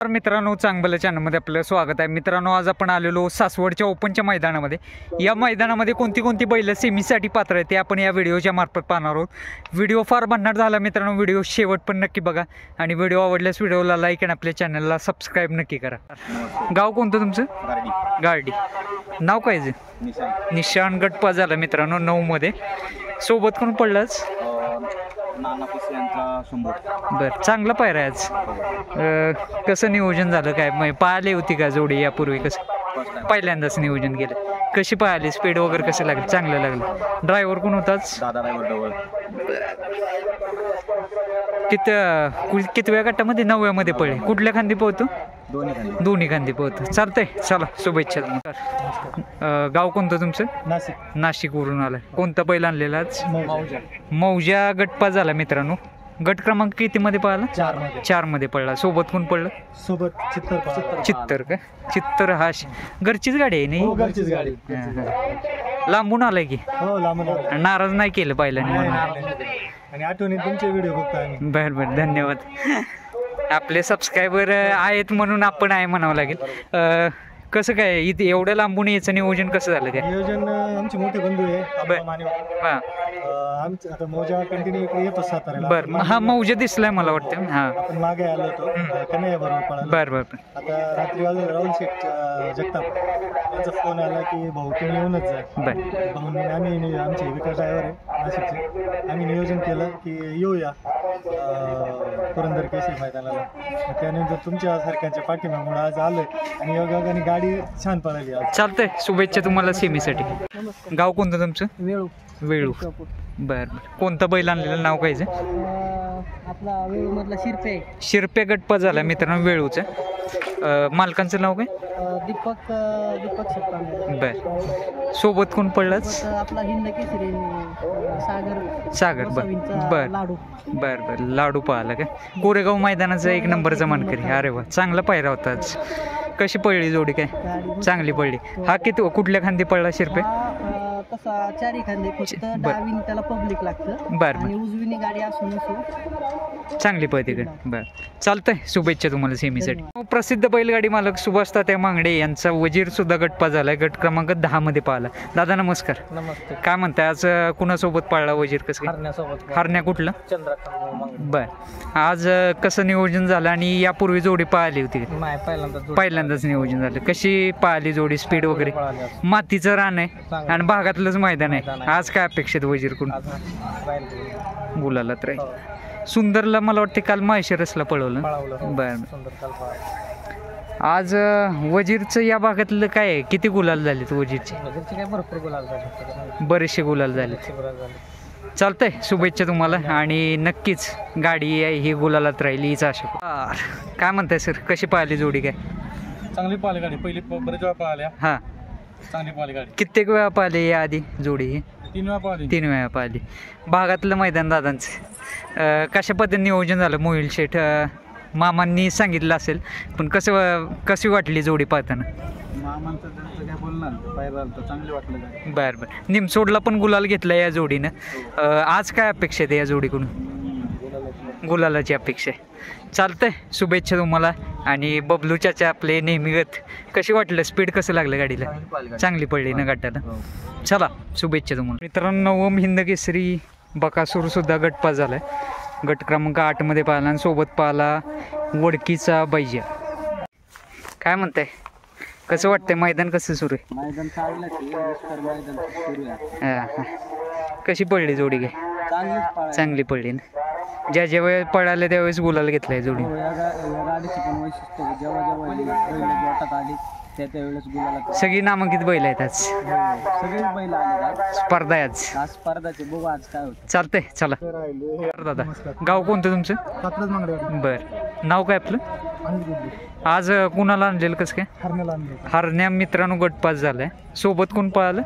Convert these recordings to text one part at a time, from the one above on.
तर मित्रांनो, चांगलं चॅनलमध्ये आपलं स्वागत आहे. मित्रांनो, आज आपण आलेलो सासवडच्या ओपनच्या मैदानामध्ये. या मैदानामध्ये कोणती कोणती बैलं सेमीसाठी पात्र आहेत ते आपण या व्हिडिओच्या मार्फत पाहणार आहोत. व्हिडिओ फार भन्नाट झाला मित्रांनो, व्हिडिओ शेवट पण नक्की बघा आणि व्हिडिओ आवडल्यास व्हिडिओला लाईक आणि आपल्या चॅनलला सबस्क्राईब नक्की करा. गाव कोणतं तुमचं? गार्डी. नाव काय आहे? निशान. गटपास झाला मित्रांनो 9 मध्ये. सोबत कोण पडलाच? बरं, चांगला पायरा आहे आज. कसं नियोजन झालं काय? पाहिली होती का जोडी यापूर्वी? कसं पहिल्यांदाच नियोजन केलं? कशी पाहिली? स्पीड वगैरे कसं लागलं? चांगलं लागलं. ड्रायव्हर कोण होताच? कितव्या गटामध्ये? 9व्यामध्ये पडले. कुठल्या खांदी पोहतो? दोन्ही खांदी पोहतो. चालतंय, चला शुभेच्छा. गाव कोणतं तुमचं? नाशिकवरून आलं. कोणता बैल आणलेला आज? मौजा. गटपास झाला मित्रांनो. गट क्रमांक किती मध्ये पळाला? 4 मध्ये पडला. सोबत कोण पडलं? सोबत चित्तर का? चित्तर हा घरचीच गाडी आहे नाही? घरचीच गाडी. लांबून आलाय की? हो, लांबून. नाराज नाही केलं पाहिलं आणि आठवणीत तुमचे व्हिडिओ बघतो आम्ही. बरं, धन्यवाद. आपले सबस्क्रायबर आहेत म्हणून आपण आहे म्हणावं लागेल. कसं काय इथे एवढं लांबून यायचं नियोजन कसं झालं? काय नियोजन? आमचे मोठे बंधू आहे. हां, आमचं आता मौजा कंटिन्यू इकडे येतो साताऱ्याला. बरं. हा मौजा दिसलाय मला वाटतं. हां, आपण मागे आलो होतो कन्हैया बरोबर पळाला. बरं. आता रात्री राहुल शेठ जगताप यांचा फोन आला की भाऊ तुम्ही येऊनच जा. बरं. भाऊंनी आम्ही आमचे विकास ड्रायव्हर आहे नाशिकचे, आम्ही नियोजन केलं की येऊया पुरंदर केसरी मैदानाला. त्यानंतर तुमच्या सारख्यांच्या पाठीमागून आज आलोय आणि योगाने गाडी छान पळाली आज. चालतंय, शुभेच्छा तुम्हाला सेमीसाठी. गाव कोणतं तुमचं? वेळू. बरं. कोणता बैल आणलेलं? नाव काय? आपला वेळू मधला शिरपे. गटपास झाला मित्रांनो वेळूचं. मालकांचं नाव काय? दीपक बर. सोबत कोण पडलाच? आपला हिंद केसरी सागर. बर. लाडू पाहिला का? कोरेगाव मैदानाचा 1 नंबरचा मानकरी. अरे वा, चांगला पायरा होता आज. कशी पडली जोडी? काय चांगली पडली. हा किती कुठल्या खांदी पडला शिरपे? तसा 4 खांदे, फक्त डावीने त्याला पब्लिक लागतं. बरं. आणि उजवीने गाडी असून चांगली पळते का? बरं, चालतंय. शुभेच्छा तुम्हाला सेमीसाठी. प्रसिद्ध बैलगाडी मालक सुभाष तात्या मांगडे यांचा वजीर सुद्धा गटपास झालाय. गट क्रमांक 10 मध्ये पाहिला. दादा नमस्कार. नमस्ते. काय म्हणताय आज कुणासोबत पाळला वजीर? कसं? हरण्या. कुठलं? बर. आज कसं नियोजन झालं आणि यापूर्वी जोडी पाहिली होती? पहिल्यांदाच नियोजन झालं. कशी पाहिली जोडी? स्पीड वगैरे? मातीचं रान आहे आणि भागातलंच मैदान आहे. आज काय अपेक्षित वजीर कोण? गुलालात राहील. सुंदरला मला वाटते काल माहेश्वरसला पळवलं. बरं. आज वजीरचं या भागातलं काय आहे? किती गुलाल झालेत वजीरचे? बरेचसे गुलाल झालेत. चालतंय, शुभेच्छा तुम्हाला आणि नक्कीच गाडी ही गुलालात राहील हीच आशा. काय म्हणताय सर, कशी पाहिली जोडी? काय चांगली पाहिली गाडी. पहिली बरेच वेळा पाहिल्या. हां, चांगली पाहिली गाडी. कित्येक वेळा पाहिली या आधी जोडी? ही 3 वेळा पाहिली. भागातलं मैदान दादांचं कशा पद्धतीने नियोजन झालं? मोहिल शेठ मामांनी सांगितलं असेल, पण कशी वाटली जोडी पाहताना? बरं. निमसोडला पण गुलाल घेतला या जोडीनं. आज काय अपेक्षा आहे या जोडीकडून? गुलालाची अपेक्षा आहे. चालतंय, शुभेच्छा तुम्हाला. आणि बबलू चाचा आपले नेहमीगत, कशी वाटलं? स्पीड कसं लागलं गाडीला? चांगली पडली ना गटाला? चला, शुभेच्छा तुम्हाला. मित्रांनो, 9व हिंद केसरी बकासूर सुद्धा गटपास झालाय. गट क्रमांक 8 मध्ये पाहिला आणि सोबत पाहिला वडकीचा बैजा. काय म्हणताय, कसं वाटतंय? मैदान कसं सुरू आहे? मैदान कशी पडली जोडी? काय चांगली पडली ना? ज्या वेळेस पळाले त्यावेळेस गुलाल घेतलाय जोडी. गाडीची पण वैशिष्ट्य, सगळी नामांकित बैल आहेत आज. सगळेच बैल आले. स्पर्धा आहे आज. स्पर्धाचे बघू आज काय होतं. चालतंय, चला. दादा, गाव कोणतं तुमचं? बरं. नाव काय आपलं? आज कुणाला आणलेलं? कसं काय? हरण्या मित्रांनो गटपास झालाय. सोबत कोण पळालं?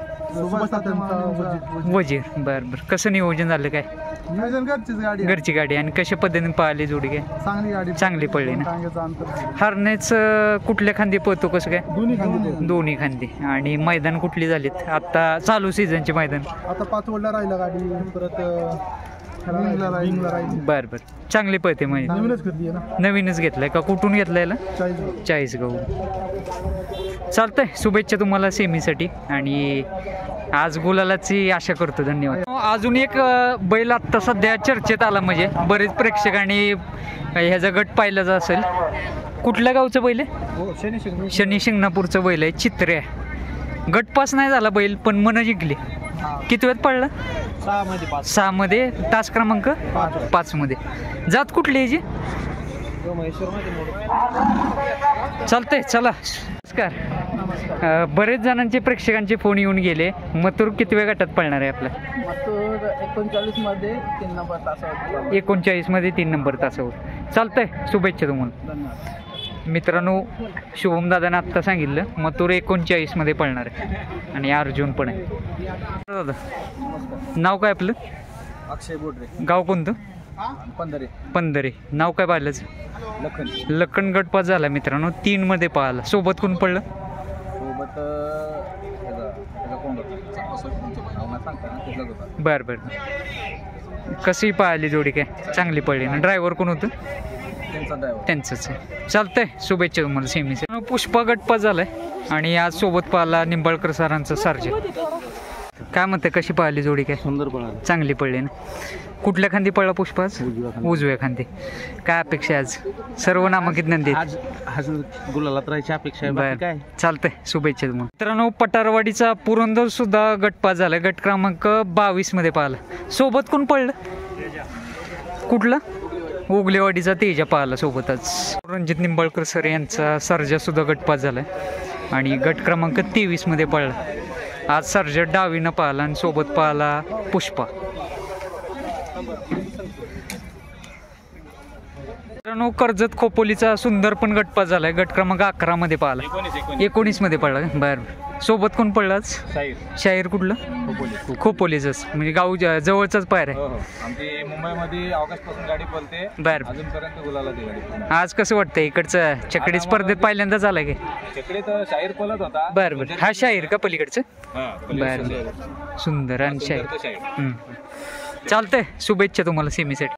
वजीर. बरं. कसं नियोजन झालं? काय घरची गाडी आणि कशा पद्धतीने पळाली जोडी? काय चांगली पडली ना? हरण्याच कुठल्या खांदी पळतो? कसं काय? दोन्ही खांदी. आणि मैदान कुठली झालीत आता चालू सीझनचे मैदान? आता 5 राहिला गाडी. परत बर बर चांगली पळते म्हणजे नवीनच घेतलाय का कुठून घेतलाय याला चाळीसगाव चालतंय शुभेच्छा तुम्हाला सेमीसाठी आणि आज गुलालाची आशा करतो धन्यवाद अजून एक बैल आत्ता सध्या चर्चेत आला म्हणजे बरेच प्रेक्षकांनी ह्याचा गट पाहिलाच असेल कुठल्या गावचं बैल आहे शनी शिंगणापूरचं बैल आहे चित्रे गटपास नाही झाला बैल पण मन जिंकली किती वेळात पडला 6 मध्ये तास क्रमांक 5 मध्ये जात कुठली याची चालतंय चला नमस्कार बरेच जणांचे प्रेक्षकांचे फोन येऊन गेले मथुर किती वेळ गटात पळणार आहे आपला 39 मध्ये 3 नंबर तासावर चालतंय शुभेच्छा तुम्हाला मित्रांनो शुभम दादाने आत्ता सांगितलं मथुर 39 मध्ये पळणार आहे आणि अर्जुन पण आहे दादा नाव काय आपलं अक्षय बोडरे गाव कोणतं पंधरे नाव काय पाहिलंच लखन गटपास झाला मित्रांनो 3 मध्ये पाहिला सोबत कोण पडलं बर बर कशी पाहिली जोडी काय चांगली पडली ना ड्रायव्हर कोण होतं त्यांचंच आहे चालतंय शुभेच्छा तुम्हाला सेमीचे पुष्पा गटपास झालाय आणि आज सोबत पाहिला निंबाळकर सरांचा सार्जा काय म्हणते कशी पाहिली जोडी काय सुंदर पळाली चांगली पडली ना कुठल्या खांदी पडला पुष्पा उजव्या खांदी काय अपेक्षा आज सर्व नामांकित नंदी आज गुलालात राहायची अपेक्षा आहे काय चालतंय शुभेच्छा तुम्हाला मित्रांनो पटारवाडीचा पुरंदर सुद्धा गटपास झाला गट क्रमांक 22 मध्ये पाहिला सोबत कोण पडलं कुठलं उगलेवाडीचा तेजा पाहिला सोबतच रणजित निंबाळकर सर यांचा सर्जा सुद्धा गटपास झालाय आणि गट क्रमांक 23 मध्ये पडला आज सर्जा डावीनं पाहिला आणि सोबत पाहिला पुष्पा मित्रांनो कर्जत खोपोलीचा सुंदर पण गटपास झालाय गट क्रमांक 11 मध्ये पाहिला 19 मध्ये पडला बरं सोबत कोण पडलाच शाहीर कुठलं खोपोलीच म्हणजे गाव जवळचाच पायर आहे आमची मुंबईमध्ये ऑगस्ट पासून गाडी पळते बरं अजूनपर्यंत गुलाला ती गाडी आज कसं वाटतंय इकडचं चकडी स्पर्धेत पहिल्यांदा झालाय की तिकडे तर शाहीर पळत होता बरं बरं हा शाहीर का पलीकडचं बरं सुंदर आणि शाहीर चालतंय शुभेच्छा तुम्हाला सेमीसाठी